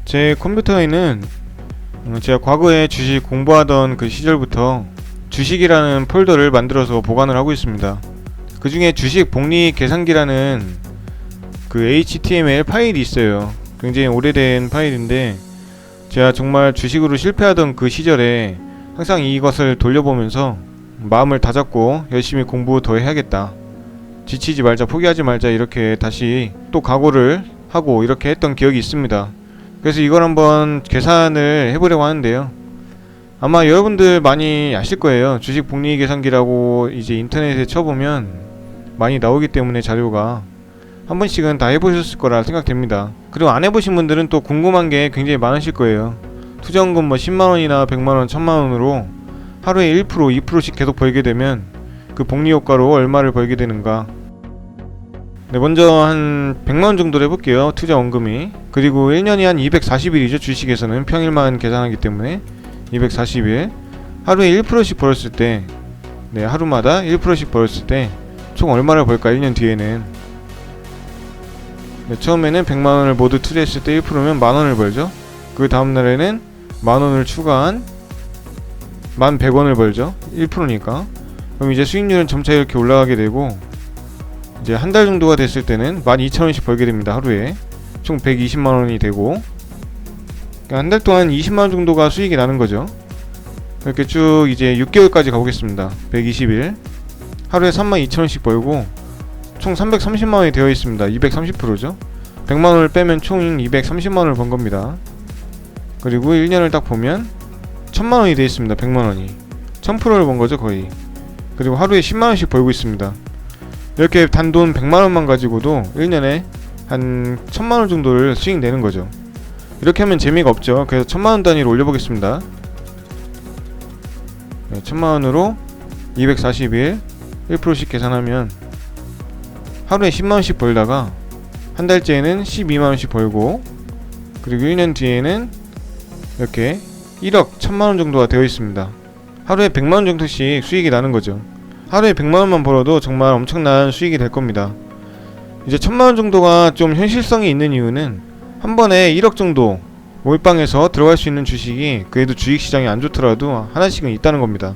제 컴퓨터에는 제가 과거에 주식 공부하던 그 시절부터 주식이라는 폴더를 만들어서 보관을 하고 있습니다. 그 중에 주식 복리 계산기라는 그 HTML 파일이 있어요. 굉장히 오래된 파일인데 제가 정말 주식으로 실패하던 그 시절에 항상 이것을 돌려보면서 마음을 다잡고 열심히 공부 더 해야겠다, 지치지 말자, 포기하지 말자, 이렇게 다시 또 각오를 하고 이렇게 했던 기억이 있습니다. 그래서 이걸 한번 계산을 해보려고 하는데요. 아마 여러분들 많이 아실 거예요. 주식 복리 계산기라고 이제 인터넷에 쳐보면 많이 나오기 때문에 자료가 한 번씩은 다 해보셨을 거라 생각됩니다. 그리고 안 해보신 분들은 또 궁금한 게 굉장히 많으실 거예요. 투자원금 뭐 10만원이나 100만원, 1000만원으로 하루에 1%, 2%씩 계속 벌게 되면 그 복리 효과로 얼마를 벌게 되는가. 네, 먼저 한 100만원 정도로 해볼게요. 투자 원금이. 그리고 1년이 한 240일이죠. 주식에서는 평일만 계산하기 때문에 240일. 하루에 1%씩 벌었을 때, 네, 하루마다 1%씩 벌었을 때 총 얼마를 벌까, 1년 뒤에는. 네, 처음에는 100만원을 모두 투자했을 때 1%면 만원을 벌죠. 그 다음날에는 만원을 추가한 1100원을 벌죠. 1%니까. 그럼 이제 수익률은 점차 이렇게 올라가게 되고, 이제 한 달 정도가 됐을 때는 12,000원씩 벌게 됩니다. 하루에 총 120만원이 되고, 그러니까 한 달 동안 20만원 정도가 수익이 나는 거죠. 이렇게 쭉 이제 6개월까지 가보겠습니다. 120일 하루에 32,000원씩 벌고 총 330만원이 되어 있습니다. 230%죠. 100만원을 빼면 총 230만원을 번 겁니다. 그리고 1년을 딱 보면 1000만원이 되어 있습니다. 100만원이 1000%를 번 거죠, 거의. 그리고 하루에 10만원씩 벌고 있습니다. 이렇게 단돈 100만원만 가지고도 1년에 한 1000만원 정도를 수익 내는 거죠. 이렇게 하면 재미가 없죠. 그래서 1000만원 단위로 올려보겠습니다. 네, 1000만원으로 240일 1%씩 계산하면 하루에 10만원씩 벌다가 한 달째에는 12만원씩 벌고, 그리고 1년 뒤에는 이렇게 1억 1000만원 정도가 되어 있습니다. 하루에 100만원 정도씩 수익이 나는 거죠. 하루에 100만원만 벌어도 정말 엄청난 수익이 될 겁니다. 이제 1000만원 정도가 좀 현실성이 있는 이유는 한 번에 1억 정도 몰빵해서 들어갈 수 있는 주식이 그래도 주식시장이 안 좋더라도 하나씩은 있다는 겁니다.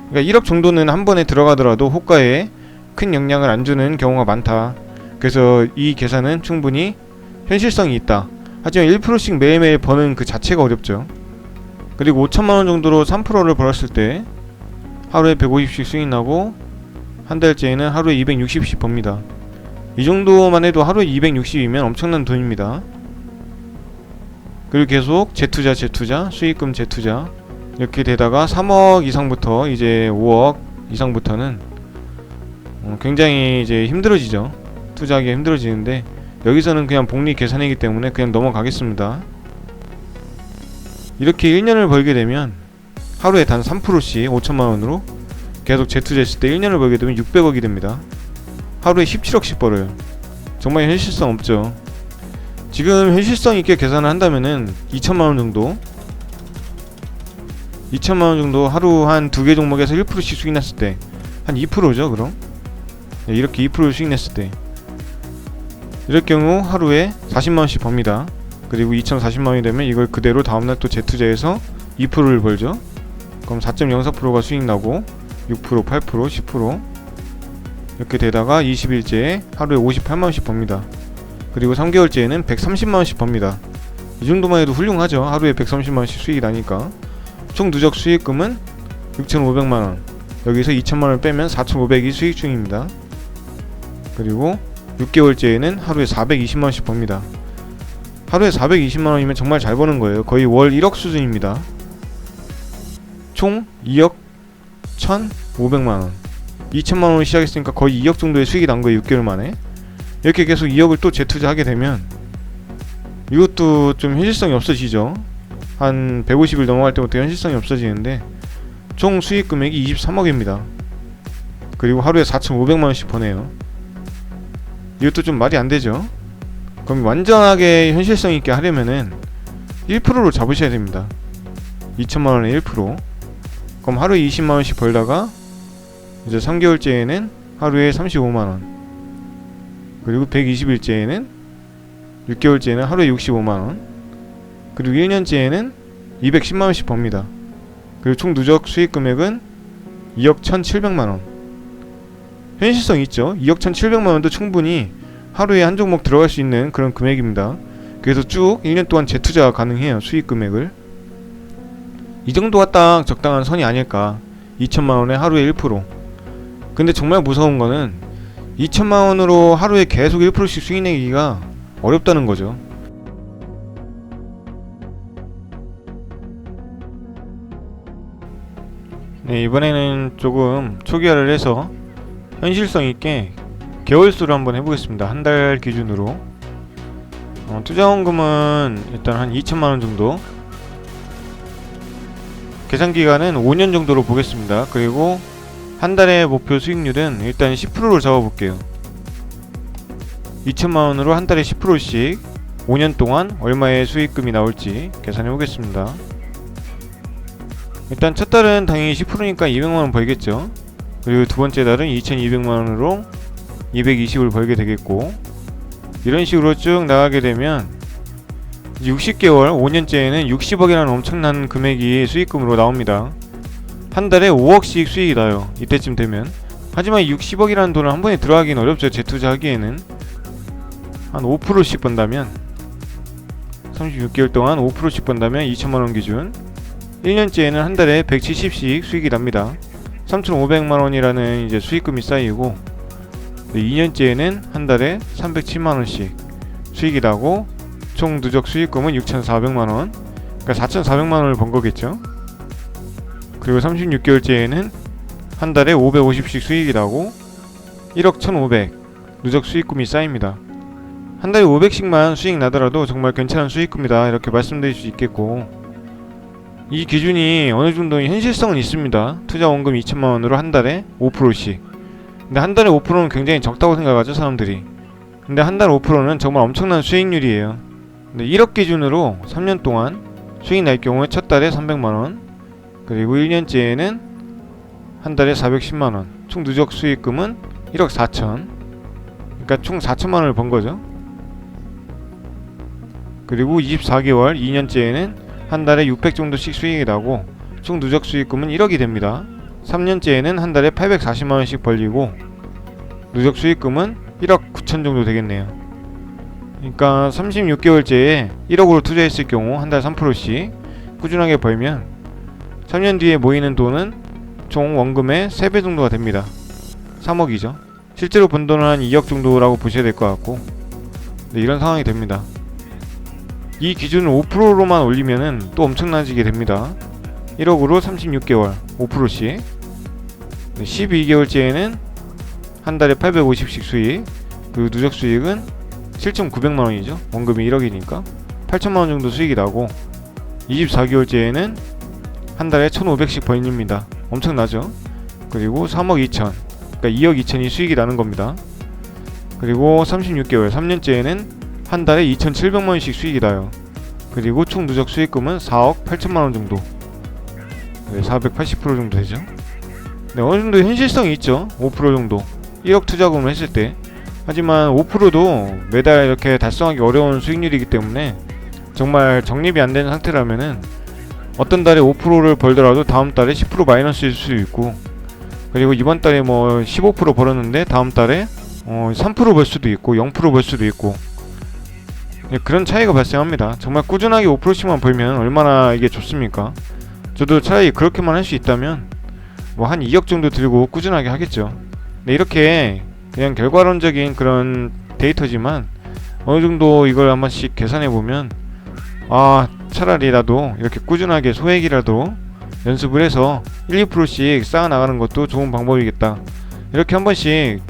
그러니까 1억 정도는 한 번에 들어가더라도 호가에 큰 영향을 안 주는 경우가 많다. 그래서 이 계산은 충분히 현실성이 있다. 하지만 1%씩 매일매일 버는 그 자체가 어렵죠. 그리고 5천만원 정도로 3%를 벌었을 때 하루에 150씩 수익 나고 한 달째에는 하루에 260씩 법니다. 이 정도만 해도 하루에 260이면 엄청난 돈입니다. 그리고 계속 재투자, 수익금 재투자 이렇게 되다가 3억 이상부터 이제 5억 이상부터는 굉장히 이제 힘들어지죠. 투자하기 힘들어지는데 여기서는 그냥 복리 계산이기 때문에 그냥 넘어가겠습니다. 이렇게 1년을 벌게 되면 하루에 단 3%씩 5천만원으로 계속 재투자했을 때 1년을 벌게 되면 600억이 됩니다. 하루에 17억씩 벌어요. 정말 현실성 없죠. 지금 현실성 있게 계산을 한다면은 2천만원 정도, 2천만원 정도 하루 한 2개 종목에서 1%씩 수익 났을 때 한 2%죠 그럼. 네, 이렇게 2% 수익 냈을 때 이럴 경우 하루에 40만원씩 법니다. 그리고 2040만원이 되면 이걸 그대로 다음날 또 재투자해서 2%를 벌죠. 그럼 4.04%가 수익 나고 6%, 8%, 10% 이렇게 되다가 20일째에 하루에 58만원씩 법니다. 그리고 3개월째에는 130만원씩 법니다. 이 정도만 해도 훌륭하죠. 하루에 130만원씩 수익이 나니까. 총 누적 수익금은 6,500만원. 여기서 2천만원을 빼면 4,500이 수익 중입니다. 그리고 6개월째에는 하루에 420만원씩 법니다. 하루에 420만원이면 정말 잘 버는 거예요. 거의 월 1억 수준입니다. 총 2억 1,500만원. 2천만원을 시작했으니까 거의 2억 정도의 수익이 난 거예요. 6개월 만에. 이렇게 계속 2억을 또 재투자하게 되면 이것도 좀 현실성이 없어지죠. 한 150일 넘어갈 때부터 현실성이 없어지는데 총 수익 금액이 23억입니다. 그리고 하루에 4,500만원씩 버네요. 이것도 좀 말이 안 되죠. 그럼 완전하게 현실성 있게 하려면은 1%로 잡으셔야 됩니다. 2천만원에 1%. 그럼 하루에 20만원씩 벌다가 이제 3개월째에는 하루에 35만원, 그리고 120일째에는 6개월째에는 하루에 65만원, 그리고 1년째에는 210만원씩 법니다. 그리고 총 누적 수익 금액은 2억 1,700만원. 현실성 있죠. 2억 1,700만원도 충분히 하루에 한 종목 들어갈 수 있는 그런 금액입니다. 그래서 쭉 1년 동안 재투자가 가능해요. 수익 금액을. 이 정도가 딱 적당한 선이 아닐까. 2천만원에 하루에 1%. 근데 정말 무서운 거는 2천만원으로 하루에 계속 1%씩 수익 내기가 어렵다는 거죠. 네, 이번에는 조금 초기화를 해서 현실성 있게 개월수로 한번 해보겠습니다. 한 달 기준으로. 투자원금은 일단 한 2천만원 정도. 계산기간은 5년 정도로 보겠습니다. 그리고 한 달의 목표 수익률은 일단 10%로 잡아볼게요. 2천만원으로 한 달에 10%씩 5년 동안 얼마의 수익금이 나올지 계산해 보겠습니다. 일단 첫 달은 당연히 10%니까 200만원 벌겠죠. 그리고 두 번째 달은 2200만원으로 220을 벌게 되겠고, 이런 식으로 쭉 나가게 되면 60개월 5년째에는 60억이라는 엄청난 금액이 수익금으로 나옵니다. 한 달에 5억씩 수익이 나요, 이때쯤 되면. 하지만 60억이라는 돈을 한 번에 들어가기는 어렵죠. 재투자하기에는. 한 5%씩 번다면, 36개월 동안 5%씩 번다면 2천만원 기준, 1년째에는 한 달에 170씩 수익이 납니다. 3,500만원이라는 이제 수익금이 쌓이고, 2년째에는 한 달에 307만원씩 수익이 나고, 총 누적 수익금은 6,400만원, 그러니까 4,400만원을 번 거겠죠. 그리고 36개월째에는 한 달에 550씩 수익이 나고 1억 1,500 누적 수익금이 쌓입니다. 한 달에 500씩만 수익 나더라도 정말 괜찮은 수익금이다, 이렇게 말씀드릴 수 있겠고, 이 기준이 어느 정도 현실성은 있습니다. 투자 원금 2천만원으로 한 달에 5%씩. 근데 한 달에 5%는 굉장히 적다고 생각하죠, 사람들이. 근데 한 달 5%는 정말 엄청난 수익률이에요. 근데 1억 기준으로 3년 동안 수익 날 경우에 첫 달에 300만원, 그리고 1년째에는 한 달에 410만원, 총 누적 수익금은 1억 4천, 그러니까 총 4천만원을 번 거죠. 그리고 24개월 2년째에는 한 달에 600 정도씩 수익이 나고 총 누적 수익금은 1억이 됩니다. 3년째에는 한 달에 840만원씩 벌리고 누적 수익금은 1억 9천 정도 되겠네요. 그러니까 36개월째에 1억으로 투자했을 경우 한 달 3%씩 꾸준하게 벌면 3년 뒤에 모이는 돈은 총 원금의 3배 정도가 됩니다. 3억이죠. 실제로 번 돈은 한 2억 정도라고 보셔야 될 것 같고, 네, 이런 상황이 됩니다. 이 기준을 5%로만 올리면은 또 엄청나지게 됩니다. 1억으로 36개월 5%씩, 12개월째에는 한 달에 850씩 수익, 그리고 누적 수익은 7,900만원이죠. 원금이 1억이니까 8천만원 정도 수익이 나고, 24개월째에는 한 달에 1,500씩 벌립니다. 엄청나죠? 그리고 3억 2천, 그러니까 2억 2천이 수익이 나는 겁니다. 그리고 36개월 3년째에는 한 달에 2,700만원씩 수익이 나요. 그리고 총 누적 수익금은 4억 8천만원 정도, 480% 정도 되죠. 네, 어느 정도 현실성이 있죠. 5% 정도 1억 투자금을 했을 때. 하지만 5%도 매달 이렇게 달성하기 어려운 수익률이기 때문에 정말 적립이 안 되는 상태라면은 어떤 달에 5%를 벌더라도 다음 달에 10% 마이너스일 수 있고, 그리고 이번 달에 뭐 15% 벌었는데 다음 달에 3% 벌 수도 있고 0% 벌 수도 있고, 그런 차이가 발생합니다. 정말 꾸준하게 5%씩만 벌면 얼마나 이게 좋습니까? 저도 차라리 그렇게만 할 수 있다면 뭐 한 2억 정도 들고 꾸준하게 하겠죠. 네, 이렇게 그냥 결과론적인 그런 데이터지만 어느 정도 이걸 한 번씩 계산해 보면, 아, 차라리 나도 이렇게 꾸준하게 소액이라도 연습을 해서 1, 2%씩 쌓아 나가는 것도 좋은 방법이겠다, 이렇게 한 번씩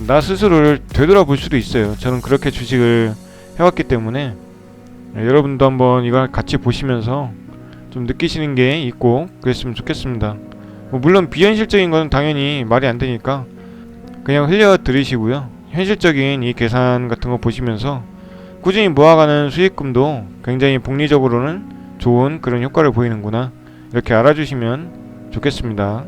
나 스스로를 되돌아볼 수도 있어요. 저는 그렇게 주식을 해왔기 때문에 여러분도 한번 이걸 같이 보시면서 좀 느끼시는 게 있고 그랬으면 좋겠습니다. 물론 비현실적인 건 당연히 말이 안 되니까 그냥 흘려 들으시고요. 현실적인 이 계산 같은 거 보시면서 꾸준히 모아가는 수익금도 굉장히 복리적으로는 좋은 그런 효과를 보이는구나, 이렇게 알아주시면 좋겠습니다.